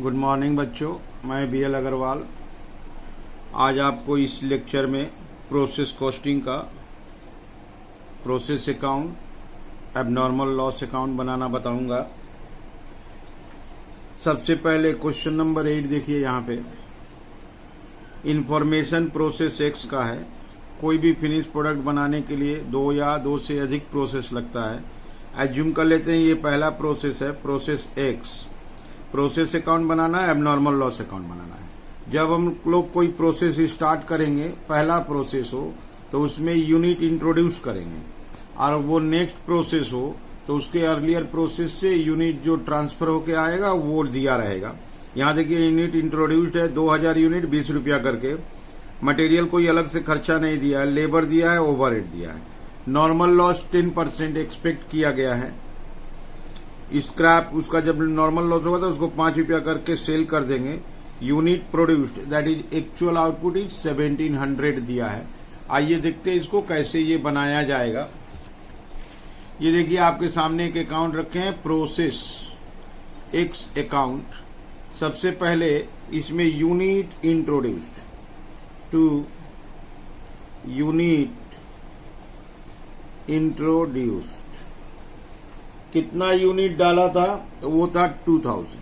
Good morning बच्चों, मैं BL Agarwal. आज आपको इस लेक्चर में प्रोसेस कॉस्टिंग का process account, abnormal loss account बनाना बताऊंगा। सबसे पहले क्वेश्चन नंबर 8 देखिए। यहाँ पे इंफॉर्मेशन प्रोसेस एक्स का है। कोई भी फिनिश प्रोडक्ट बनाने के लिए 2 या 2 से अधिक प्रोसेस लगता है। एज्यूम कर लेते हैं ये पहला प्रोसेस है, प्रोसेस एक्स। प्रोसेस अकाउंट बनाना है, एबनॉर्मल लॉस अकाउंट बनाना है। जब हम लोग कोई प्रोसेस स्टार्ट करेंगे, पहला प्रोसेस हो तो उसमें यूनिट इंट्रोड्यूस करेंगे, और वो नेक्स्ट प्रोसेस हो तो उसके अर्लियर प्रोसेस से यूनिट जो ट्रांसफर होके आएगा वो दिया रहेगा। यहाँ देखिए यूनिट इंट्रोड्यूस्ड है 2000 यूनिट 20 रुपया करके। मटेरियल कोई अलग से खर्चा नहीं दिया है, लेबर दिया है, ओवरहेड दिया है। नॉर्मल लॉस 10% एक्सपेक्ट किया गया है। स्क्रैप उसका जब नॉर्मल लॉस होगा तो उसको 5 रुपया करके सेल कर देंगे। Unit produced that is actual output is 1700 दिया है। आइए देखते हैं इसको कैसे ये बनाया जाएगा। ये देखिए आपके सामने एक अकाउंट रखे हैं, प्रोसेस एक्स अकाउंट। सबसे पहले इसमें unit introduced to unit introduced कितना यूनिट डाला था? वो था 2000।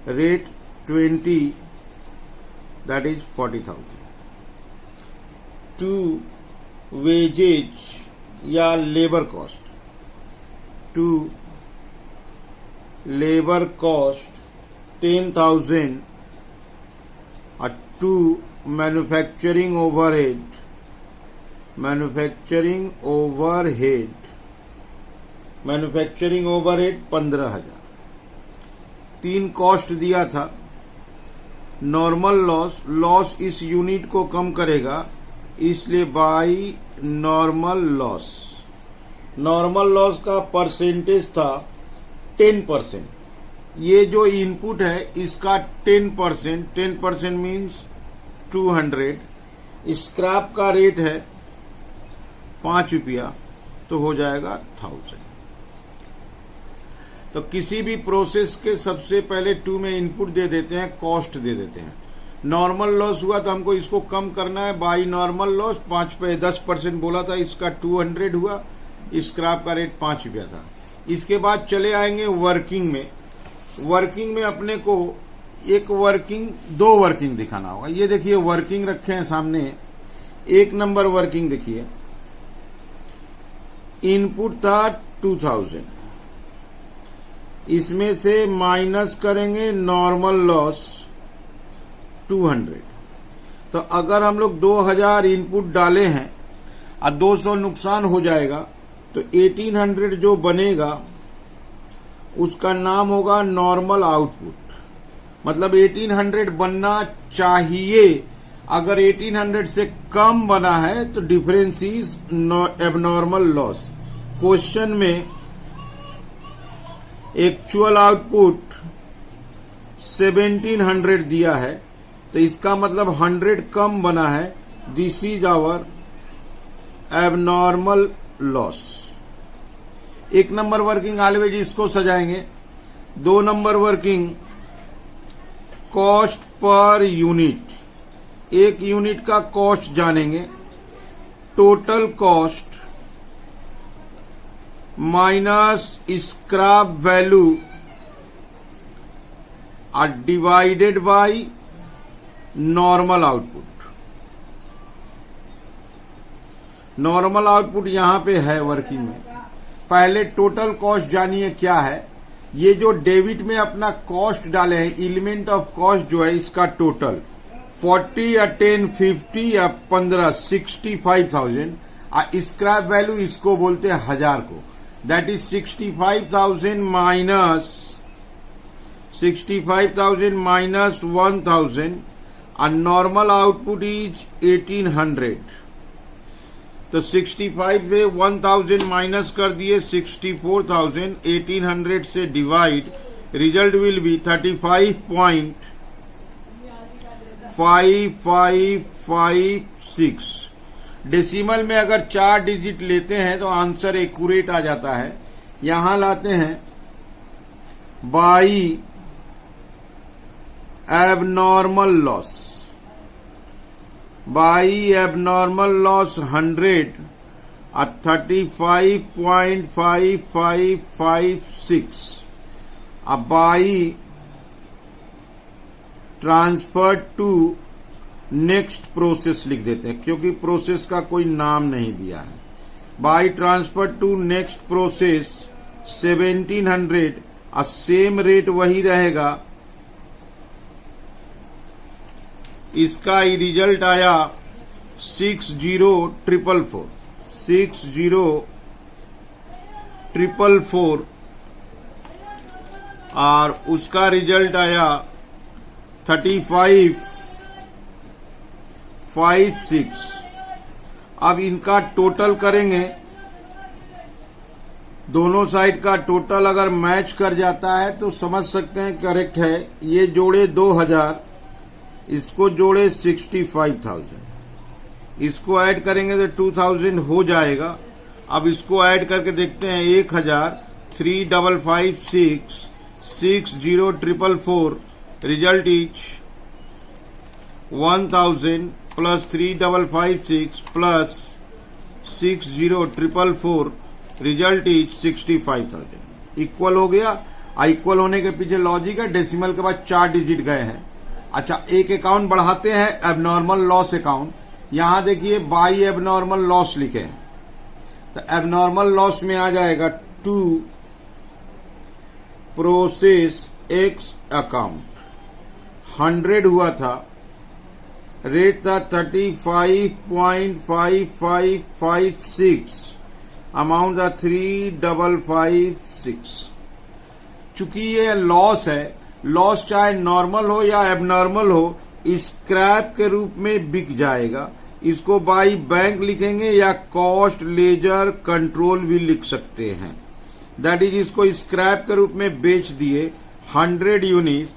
Rate 20 that is 40,000। To wages या labour cost, to labour cost 10,000 और to manufacturing overhead, manufacturing overhead 15,000। 3 cost दिया था। नॉर्मल लॉस इस यूनिट को कम करेगा, इसलिए by normal loss. Normal loss का परसेंटेज था 10%। ये जो इनपुट है इसका 10% मीन्स 200। स्क्रैप का रेट है 5 रुपया, तो हो जाएगा 1000। तो किसी भी प्रोसेस के सबसे पहले 2 में इनपुट दे देते हैं, कॉस्ट दे देते हैं। नॉर्मल लॉस हुआ तो हमको इसको कम करना है बाई नॉर्मल लॉस। 5 पे 10% बोला था, इसका 200 हुआ। स्क्रैप का रेट 5 रुपया था। इसके बाद चले आएंगे वर्किंग में। वर्किंग में अपने को दो वर्किंग दिखाना होगा। ये देखिए वर्किंग रखे हैं सामने। 1 नंबर वर्किंग देखिए, इनपुट था 2000, इसमें से माइनस करेंगे नॉर्मल लॉस 200। तो अगर हम लोग 2000 इनपुट डाले हैं और 200 नुकसान हो जाएगा, तो 1800 जो बनेगा उसका नाम होगा नॉर्मल आउटपुट। मतलब 1800 बनना चाहिए। अगर 1800 से कम बना है तो difference is abnormal loss. Question में एक्चुअल आउटपुट 1700 दिया है, तो इसका मतलब 100 कम बना है। This is our abnormal loss. 1 number working always इसको सजाएंगे। 2 number working cost per unit. 1 unit का कॉस्ट जानेंगे। Total cost minus scrap value और divided by normal output. Normal output यहां पे है वर्किंग में। पहले टोटल कॉस्ट जानिए क्या है। ये जो डेबिट में अपना कॉस्ट डाले हैं, एलिमेंट ऑफ कॉस्ट जो है इसका टोटल 40 या 10 50 या 15 65,000। स्क्रैप वैल्यू इसको बोलते हैं 1000 को। दैट इज 65,000 माइनस 1000 और नॉर्मल आउटपुट इज 1800। तो 65 से 1000 माइनस कर दिए 64,000। 1800 से divide, result will be 35.5556। Decimal में अगर 4 डिजिट लेते हैं तो आंसर एक्यूरेट आ जाता है। यहां लाते हैं by abnormal loss, by abnormal loss 100 at 35.5556. अब by transfer to next process लिख देते हैं, क्योंकि प्रोसेस का कोई नाम नहीं दिया है। By transfer to next process 1700, और सेम रेट वही रहेगा। इसका रिजल्ट आया 60444 और उसका रिजल्ट आया 3556। अब इनका टोटल करेंगे, दोनों साइड का टोटल अगर मैच कर जाता है तो समझ सकते हैं करेक्ट है। ये जोड़े 2000, इसको जोड़े 65,000, इसको ऐड करेंगे तो 2000 हो जाएगा। अब इसको ऐड करके देखते हैं, 1000, 3556, 60444, result is 1000 plus 3556 plus 60444, result is 65,000। Equal हो गया। इक्वल होने के पीछे लॉजिक है, डेसिमल के बाद 4 डिजिट गए हैं। अच्छा, एक अकाउंट बढ़ाते हैं, एबनॉर्मल लॉस अकाउंट। यहां देखिए बाई एबनॉर्मल लॉस लिखे हैं, तो एबनॉर्मल लॉस में आ जाएगा टू प्रोसेस एक्स अकाउंट। 100 हुआ था, रेट था 35.5556, अमाउंट था 3556। चूंकि ये लॉस है, लॉस चाहे नॉर्मल हो या एबनॉर्मल हो, स्क्रैप के रूप में बिक जाएगा। इसको बाई बैंक लिखेंगे या कॉस्ट लेजर कंट्रोल भी लिख सकते हैं। दैट इज, इसको स्क्रैप के रूप में बेच दिए 100 यूनिट,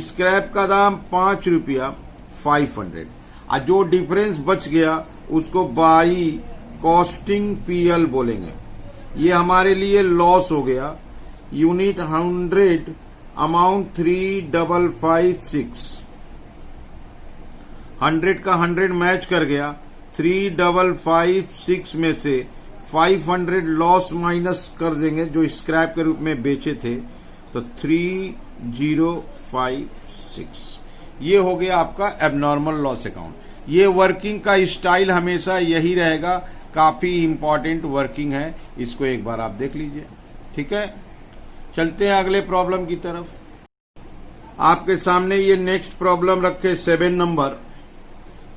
स्क्रैप का दाम 5 रुपया 500, और जो डिफरेंस बच गया उसको बाई कॉस्टिंग पीएल बोलेंगे। ये हमारे लिए लॉस हो गया। यूनिट 100, अमाउंट 3556, 100 का 100 मैच कर गया। 3556 में से 500 लॉस माइनस कर देंगे जो स्क्रैप के रूप में बेचे थे, तो 3056। ये हो गया आपका एबनॉर्मल लॉस अकाउंट। ये वर्किंग का स्टाइल हमेशा यही रहेगा, काफी इंपॉर्टेंट वर्किंग है, इसको एक बार आप देख लीजिए। ठीक है, चलते हैं अगले प्रॉब्लम की तरफ। आपके सामने ये नेक्स्ट प्रॉब्लम रखे 7 नंबर।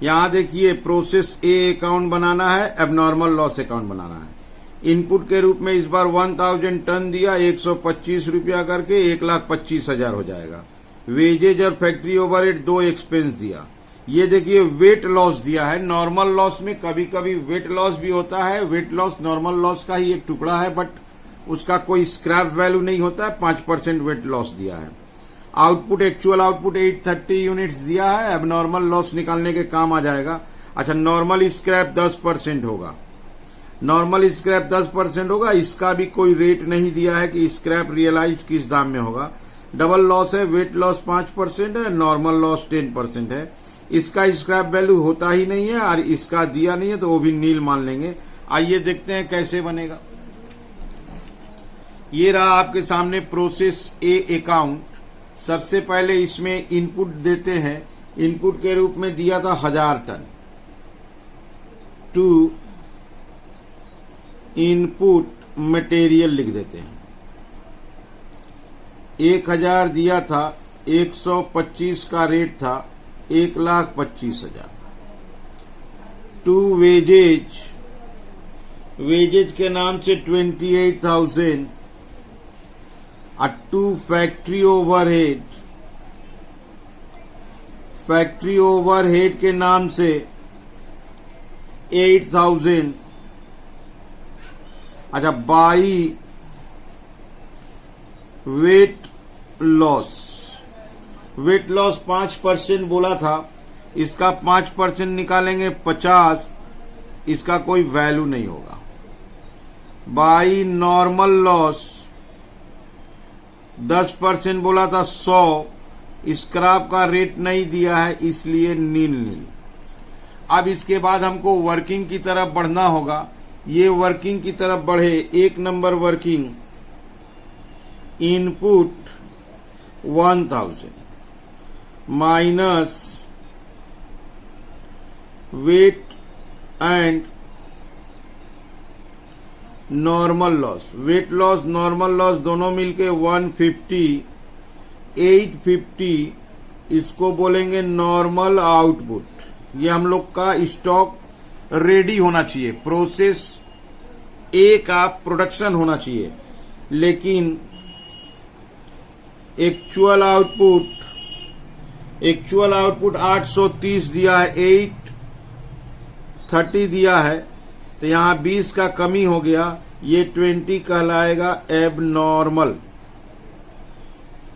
यहां देखिए, प्रोसेस ए अकाउंट बनाना है, एबनॉर्मल लॉस अकाउंट बनाना है। इनपुट के रूप में इस बार 1000 टन दिया, 125 रुपया करके 1,25,000 हो जाएगा। वेजेज और फैक्ट्री ओवरहेड 2 एक्सपेंस दिया। ये देखिए वेट लॉस दिया है। नॉर्मल लॉस में कभी कभी वेट लॉस भी होता है। वेट लॉस नॉर्मल लॉस का ही एक टुकड़ा है, बट उसका कोई स्क्रैप वैल्यू नहीं होता है। 5% वेट लॉस दिया है। आउटपुट, एक्चुअल आउटपुट 830 यूनिट्स दिया है। एबनॉर्मल लॉस निकालने के काम आ जाएगा। अच्छा, नॉर्मल स्क्रैप 10% होगा। नॉर्मल स्क्रैप 10% होगा। इसका भी कोई रेट नहीं दिया है कि स्क्रैप रियलाइज किस दाम में होगा। डबल लॉस है, वेट लॉस 5% है, नॉर्मल लॉस 10% है। इसका स्क्रैप वैल्यू होता ही नहीं है और इसका दिया नहीं है, तो वो भी नील मान लेंगे। आइए देखते हैं कैसे बनेगा। ये रहा आपके सामने प्रोसेस ए अकाउंट। सबसे पहले इसमें इनपुट देते हैं। इनपुट के रूप में दिया था 1000 टन। टू इनपुट मटेरियल लिख देते हैं। 1000 दिया था, 125 का रेट था, 1,25,000। टू वेजेज, वेजेज के नाम से 28,000। और to factory overhead, factory overhead के नाम से 8,000। अच्छा, by weight loss, weight loss 5% बोला था, इसका 5% निकालेंगे 50, इसका कोई वैल्यू नहीं होगा। बाई नॉर्मल लॉस, 10% बोला था 100, स्क्रैप का रेट नहीं दिया है इसलिए नील। अब इसके बाद हमको वर्किंग की तरफ बढ़ना होगा। ये वर्किंग की तरफ बढ़े। 1 number working, input 1000 minus weight and normal loss. Weight loss normal loss दोनों मिलके 150, 850 इसको बोलेंगे नॉर्मल आउटपुट। ये हम लोग का स्टॉक रेडी होना चाहिए, प्रोसेस ए का प्रोडक्शन होना चाहिए, लेकिन एक्चुअल आउटपुट 830 दिया है, 830 दिया है, तो यहां 20 का कमी हो गया। ये 20 कहलाएगा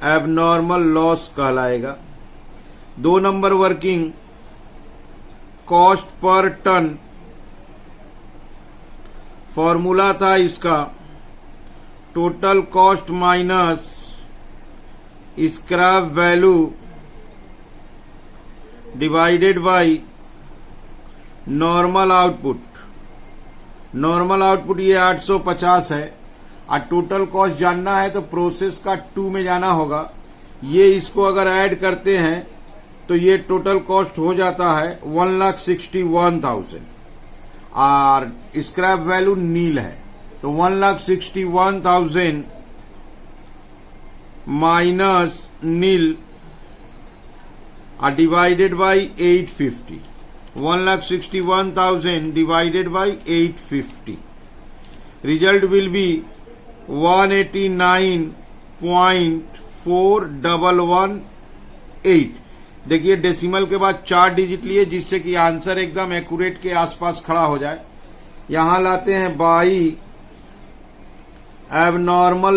एबनॉर्मल लॉस कहलाएगा। 2 number working, cost per ton. Formula था इसका total cost minus scrap value divided by normal output. Normal output ये 850 है और टोटल कॉस्ट जानना है तो प्रोसेस का 2 में जाना होगा। ये इसको अगर ऐड करते हैं तो ये टोटल कॉस्ट हो जाता है 1,61,000 और स्क्रैप वैल्यू नील है, तो 1,61,000 माइनस नील और divided bye 850। 1,61,000 divided by 850. Result will be 189.4118। देखिए डेसिमल के बाद 4 डिजिट लिए जिससे कि आंसर एकदम एक्यूरेट के आसपास खड़ा हो जाए। यहां लाते हैं बाई एबनॉर्मल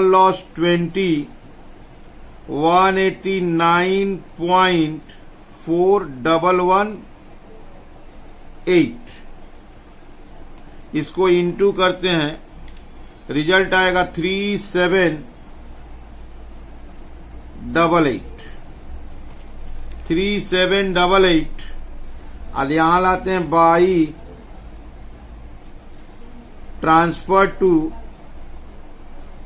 लॉस 20, 189.4118। इसको इंटू करते हैं, रिजल्ट आएगा 3788। और यहां लाते हैं by transfer to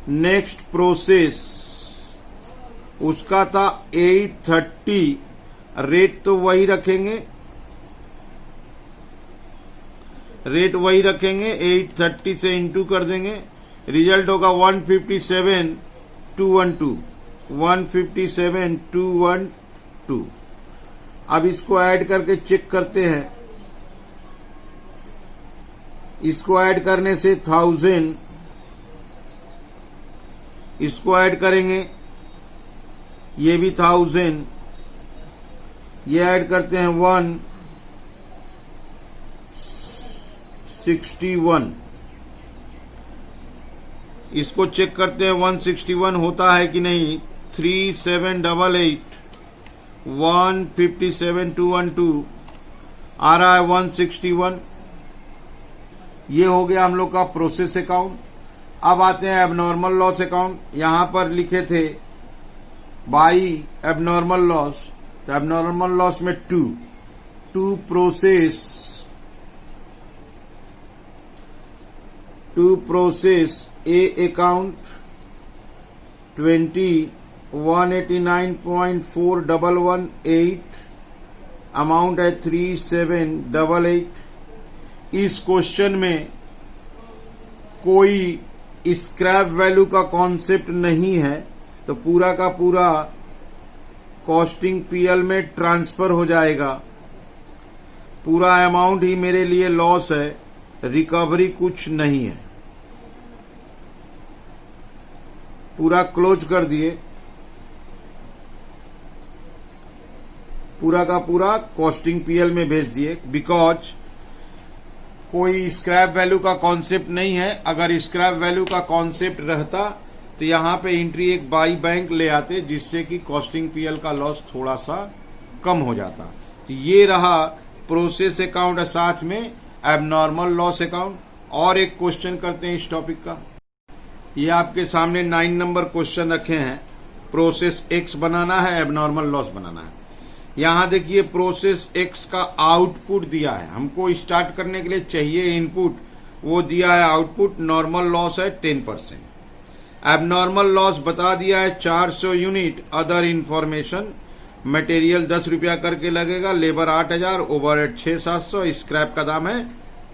next process, उसका था 830। रेट तो वही रखेंगे, 830 से इंटू कर देंगे, रिजल्ट होगा 157,212। अब इसको ऐड करके चेक करते हैं। इसको ऐड करने से 1000, इसको ऐड करेंगे, ये भी 1000, ये ऐड करते हैं 161। इसको चेक करते हैं 161 होता है कि नहीं। 3788, 157,212 आ रहा है 161। ये हो गया हम लोग का प्रोसेस अकाउंट। अब आते हैं एबनॉर्मल लॉस अकाउंट। यहां पर लिखे थे बाई एबनॉर्मल लॉस, तो एबनॉर्मल लॉस में 2 प्रोसेस ए अकाउंट 20, 189.4118, अमाउंट है 3788। इस क्वेश्चन में कोई स्क्रैप वैल्यू का कॉन्सेप्ट नहीं है, तो पूरा का पूरा कॉस्टिंग पीएल में ट्रांसफर हो जाएगा। पूरा अमाउंट ही मेरे लिए लॉस है, रिकवरी कुछ नहीं है। पूरा क्लोज कर दिए, पूरा का पूरा कॉस्टिंग पीएल में भेज दिए। बिकॉज कोई स्क्रैप वैल्यू का कॉन्सेप्ट नहीं है। अगर स्क्रैप वैल्यू का कॉन्सेप्ट रहता तो यहां पे एंट्री एक बाई बैंक ले आते, जिससे कि कॉस्टिंग पीएल का लॉस थोड़ा सा कम हो जाता। तो ये रहा प्रोसेस अकाउंट, साथ में एबनॉर्मल लॉस अकाउंट। और एक क्वेश्चन करते हैं इस टॉपिक का। ये आपके सामने 9 नंबर क्वेश्चन रखे हैं। प्रोसेस एक्स बनाना है, एबनॉर्मल लॉस बनाना है। यहां देखिए प्रोसेस एक्स का आउटपुट दिया है, हमको स्टार्ट करने के लिए चाहिए इनपुट, वो दिया है आउटपुट। नॉर्मल लॉस है 10%, एबनॉर्मल लॉस बता दिया है 400 यूनिट। अदर इंफॉर्मेशन, मटेरियल 10 रुपया करके लगेगा, लेबर 8000, ओवरहेड 6-700, स्क्रैप का दाम है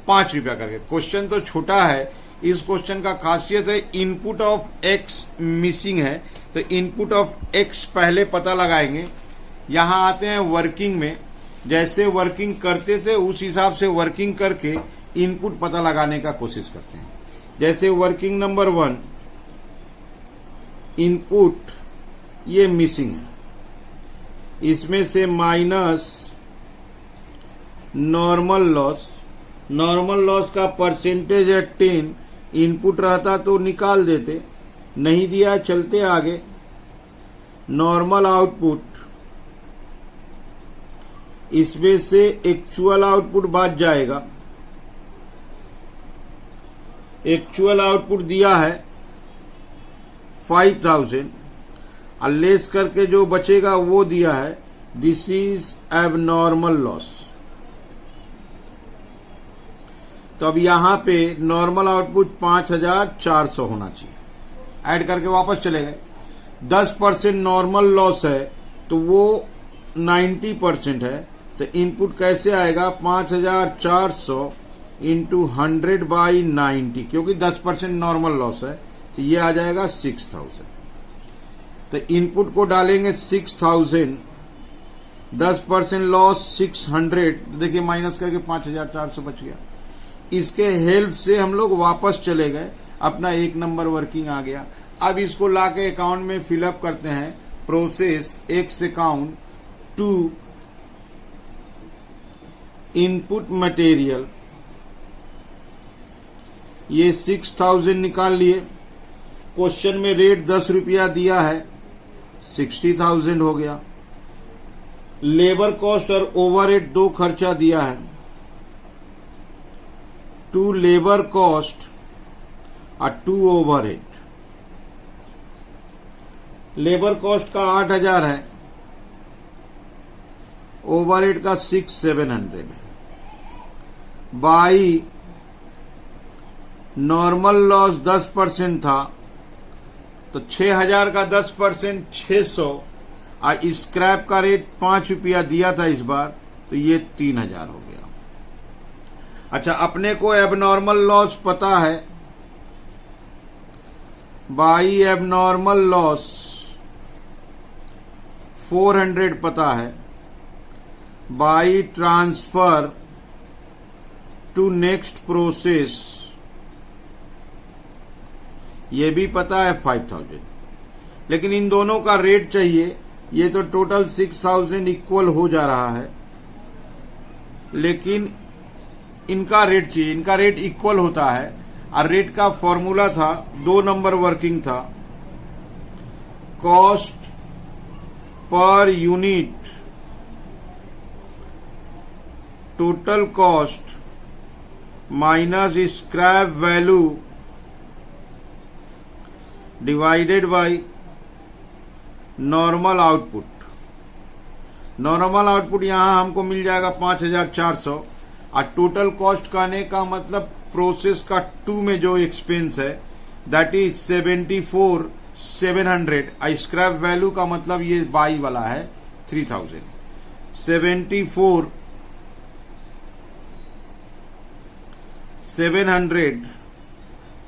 5 रुपया करके। क्वेश्चन तो छोटा है, इस क्वेश्चन का खासियत है इनपुट ऑफ एक्स मिसिंग है, तो इनपुट ऑफ एक्स पहले पता लगाएंगे। यहां आते हैं वर्किंग में, जैसे वर्किंग करते थे उस हिसाब से वर्किंग करके इनपुट पता लगाने का कोशिश करते हैं। जैसे वर्किंग नंबर 1, इनपुट ये मिसिंग है, इसमें से minus normal loss. Normal loss का परसेंटेज है 10, इनपुट रहता तो निकाल देते, नहीं दिया चलते आगे। नॉर्मल आउटपुट, इसमें से एक्चुअल आउटपुट बात जाएगा। एक्चुअल आउटपुट दिया है 5000, और लेस करके जो बचेगा वो दिया है दिस इज एबनॉर्मल लॉस। तो अब यहां पे नॉर्मल आउटपुट 5400 होना चाहिए। ऐड करके वापस चले गए। 10% नॉर्मल लॉस है तो वो 90% है, तो इनपुट कैसे आएगा 5400 इंटू 100/90, क्योंकि 10% नॉर्मल लॉस है तो ये आ जाएगा 6000। तो इनपुट को डालेंगे 6000, 10% लॉस 600, देखिए माइनस करके 5400 बच गया। इसके हेल्प से हम लोग वापस चले गए, अपना 1 नंबर वर्किंग आ गया। अब इसको लाके अकाउंट में फिलअप करते हैं। Process X account to input material, ये 6000 निकाल लिए। क्वेश्चन में रेट 10 रुपया दिया है, 60,000 हो गया। लेबर कॉस्ट और ओवरहेड 2 खर्चा दिया है, 2 लेबर कॉस्ट और 2 ओवरहेड। लेबर कॉस्ट का 8000 है, ओवरहेड का 6,700 है। बाई नॉर्मल लॉस 10% था तो 6000 का 10% 600, और स्क्रैप का रेट 5 रुपया दिया था इस बार, तो ये 3000 हो गया। अच्छा, अपने को एबनॉर्मल लॉस पता है, बाई एबनॉर्मल लॉस 400 पता है, by transfer to next process ये भी पता है 5000, लेकिन इन दोनों का रेट चाहिए। ये तो टोटल 6000 इक्वल हो जा रहा है, लेकिन इनका रेट चाहिए। इनका रेट इक्वल होता है, और रेट का फॉर्मूला था 2 नंबर वर्किंग था, cost per unit total cost minus scrap value divided by normal output. Normal output यहां हमको मिल जाएगा 5400, और टोटल कॉस्ट कहने का मतलब प्रोसेस का 2 में जो एक्सपेंस है दैट इज 74,700। स्क्रैप वैल्यू का मतलब ये बाई वाला है 3000। 74,700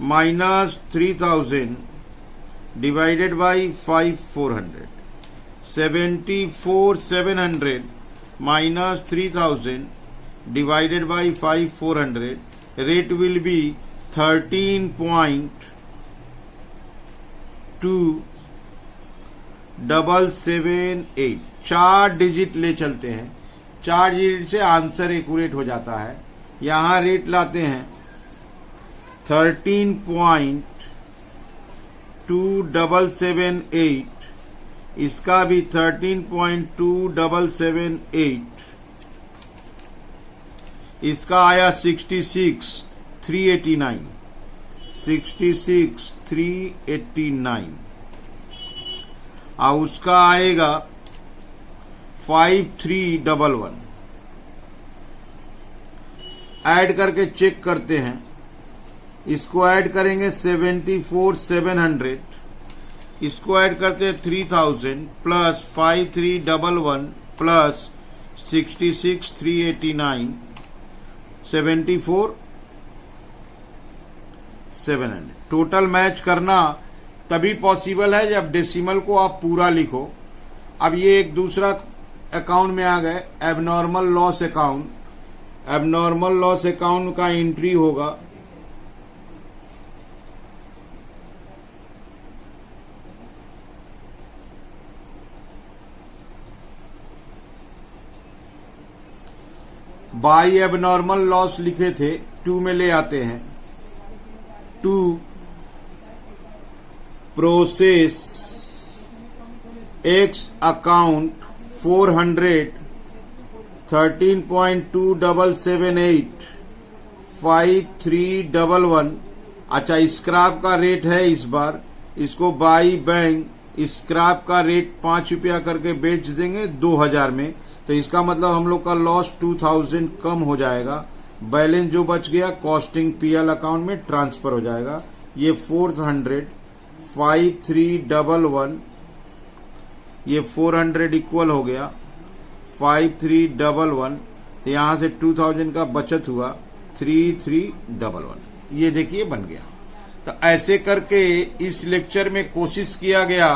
minus 3000 divided by 5,400. 74,700 minus 3,000 divided by 5,400. Rate will be 13.2778. 4 digit ले चलते हैं, 4 डिजिट से आंसर एक्यूरेट हो जाता है। यहां रेट लाते हैं 13.2778, इसका भी 13.2778, इसका आया 66,389। 66,389 और उसका आएगा 5311। ऐड करके चेक करते हैं। इसको ऐड करेंगे 74,700, इसको ऐड करते हैं 3,000 प्लस 5311 प्लस 66,389 74,700। टोटल मैच करना तभी पॉसिबल है जब डेसिमल को आप पूरा लिखो। अब ये एक दूसरा अकाउंट में आ गए, abnormal loss account. Abnormal loss account का एंट्री होगा बाई एबनॉर्मल लॉस लिखे थे 2 में ले आते हैं। 2 प्रोसेस एक्स अकाउंट 400 13.2778 5311। अच्छा, स्क्रैप का रेट है इस बार। इसको बाई बैंक स्क्रैप का रेट 5 रुपया करके बेच देंगे 2000 में, तो इसका मतलब हम लोग का लॉस 2000 कम हो जाएगा। बैलेंस जो बच गया कॉस्टिंग पीएल अकाउंट में ट्रांसफर हो जाएगा। ये 400 5311, ये 400 इक्वल हो गया 5311, तो यहां से 2000 का बचत हुआ 3311। ये देखिए बन गया। तो ऐसे करके इस लेक्चर में कोशिश किया गया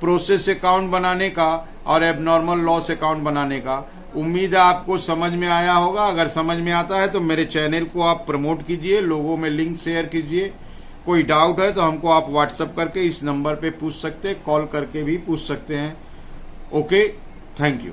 प्रोसेस अकाउंट बनाने का और एबनॉर्मल लॉस अकाउंट बनाने का। उम्मीद है आपको समझ में आया होगा। अगर समझ में आता है तो मेरे चैनल को आप प्रमोट कीजिए, लोगों में लिंक शेयर कीजिए। कोई डाउट है तो हमको आप व्हाट्सएप करके इस नंबर पे पूछ सकते हैं, कॉल करके भी पूछ सकते हैं। Okay, thank you.